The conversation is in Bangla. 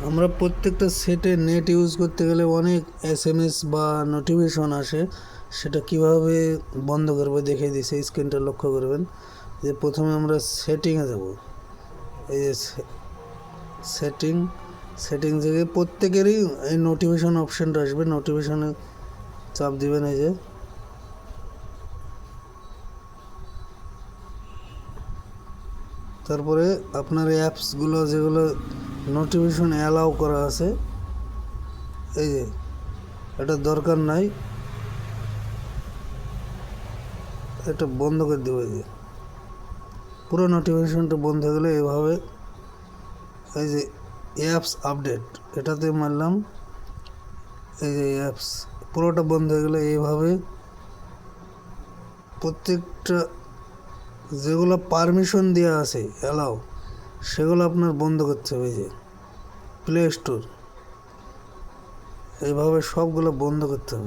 আমরা প্রত্যেকটা সেটে নেট ইউজ করতে গেলে অনেক এসএমএস বা নোটিফিকেশন আসে, সেটা কিভাবে বন্ধ করবে দেখিয়ে দিই। সেই স্ক্রিনটা লক্ষ্য করবেন যে প্রথমে আমরা সেটিংয়ে যাব। এই যে সেটিং থেকে প্রত্যেকেরই এই নোটিফিকেশন অপশানটা আসবে, নোটিফিকেশনে চাপ দিবেন। এই যে তারপরে আপনার অ্যাপসগুলো যেগুলো নোটিফিকেশন অ্যালাউ করা আছে, এই যে এটা দরকার নাই, এটা বন্ধ করে দেবো। এই যে পুরো নোটিফিকেশনটা বন্ধ হয়ে গেলে এভাবে এই যে অ্যাপস আপডেট এটাতে মারলাম। এই যে অ্যাপস পুরোটা বন্ধ হয়ে গেলে এইভাবে প্রত্যেকটা যেগুলো পারমিশন দেওয়া আছে অ্যালাউ, সেগুলো আপনার বন্ধ করতে হবে। যে প্লে স্টোর এইভাবে সবগুলো বন্ধ করতে হবে।